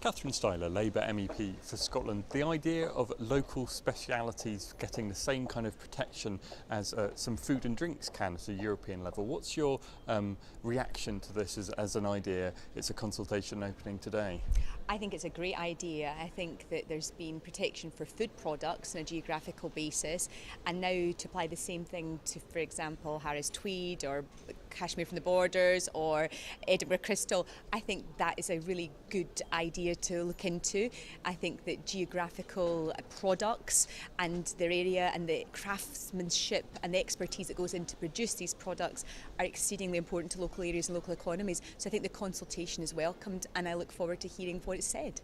Catherine Stihler, Labour MEP for Scotland. The idea of local specialities getting the same kind of protection as some food and drinks can at a European level. What's your reaction to this as an idea? It's a consultation opening today. I think it's a great idea. I think that there's been protection for food products on a geographical basis, and now to apply the same thing to, for example, Harris Tweed or Cashmere from the Borders or Edinburgh Crystal, I think that is a really good idea to look into. I think that geographical products and their area and the craftsmanship and the expertise that goes in to produce these products are exceedingly important to local areas and local economies. So I think the consultation is welcomed, and I look forward to hearing what it said.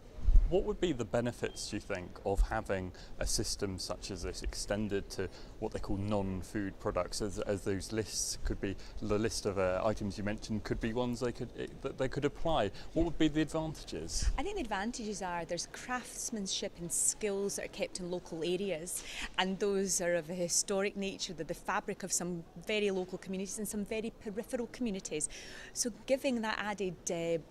What would be the benefits, do you think, of having a system such as this extended to what they call non-food products, as those lists could be, the list of items you mentioned could be ones that they could apply? What would be the advantages? I think the advantages are there's craftsmanship and skills that are kept in local areas, and those are of a historic nature, they're the fabric of some very local communities and some very peripheral communities. So giving that added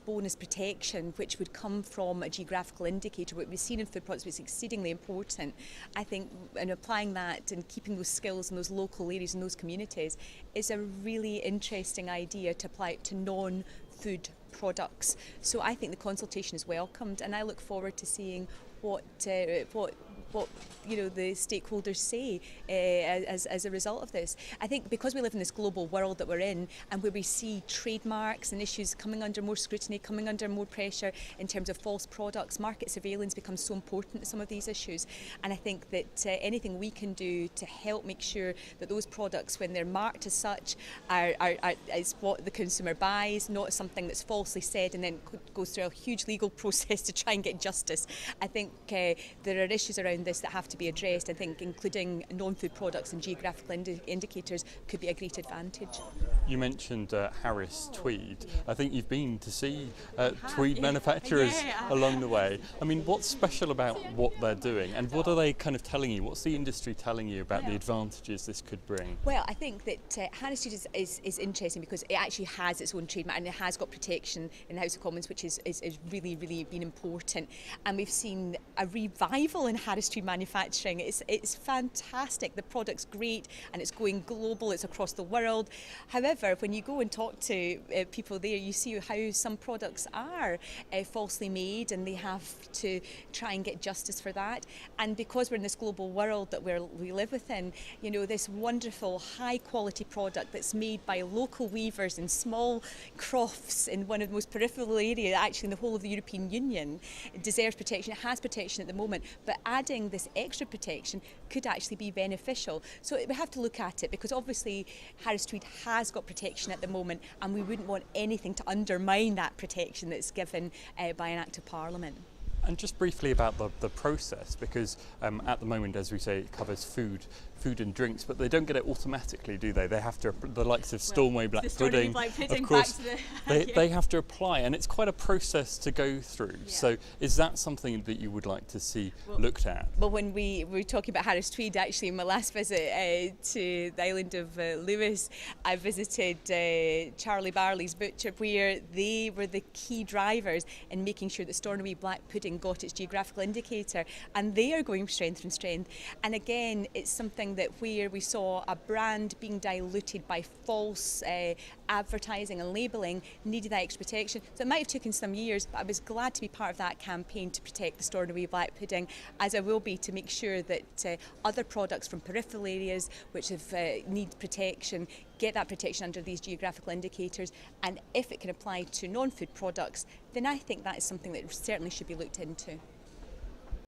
bonus protection, which would come from a geographical indicator, what we've seen in food products, is exceedingly important. I think, and applying that and keeping those skills in those local areas and those communities is a really interesting idea to apply it to non-food products. So I think the consultation is welcomed, and I look forward to seeing what the stakeholders say as a result of this. I think because we live in this global world that we're in, and where we see trademarks and issues coming under more scrutiny, coming under more pressure in terms of false products, market surveillance becomes so important to some of these issues. And I think that anything we can do to help make sure that those products, when they're marked as such, is what the consumer buys, not something that's falsely said and then goes through a huge legal process to try and get justice. I think there are issues around this that have to be addressed. I think including non-food products and geographical indicators could be a great advantage. You mentioned Harris Tweed. I think you've been to see tweed manufacturers along the way. I mean, what's special about what they're doing, and what are they kind of telling you? What's the industry telling you about the advantages this could bring? Well, I think that Harris Tweed is interesting because it actually has its own trademark, and it has got protection in the House of Commons, which is really, really been important. And we've seen a revival in Harris Tweed manufacturing. It's fantastic. The product's great, and it's going global. It's across the world. However, when you go and talk to people there, you see how some products are falsely made, and they have to try and get justice for that. And because we're in this global world that we live within, this wonderful high quality product that's made by local weavers in small crofts in one of the most peripheral areas, actually in the whole of the European Union, it deserves protection. It has protection at the moment, but adding this extra protection could actually be beneficial. So we have to look at it, because obviously Harris Tweed has got protection at the moment, and we wouldn't want anything to undermine that protection that's given by an Act of Parliament. And just briefly about the process, because at the moment, as we say, it covers food and drinks, but they don't get it automatically, do they? They have to, the likes of Stornoway Black Pudding, of course, they have to apply, and it's quite a process to go through. Yeah. So is that something that you would like to see looked at? Well, when we were talking about Harris Tweed, actually, in my last visit to the island of Lewis, I visited Charlie Barley's butcher, where they were the key drivers in making sure that Stornoway Black Pudding got its geographical indicator, and they are going strength from strength. And again, it's something that where we saw a brand being diluted by false advertising and labelling needed that extra protection. So it might have taken some years, but I was glad to be part of that campaign to protect the Stornoway Black Pudding, as I will be to make sure that other products from peripheral areas which have need protection get that protection under these geographical indicators. And if it can apply to non-food products, then I think that is something that certainly should be looked into.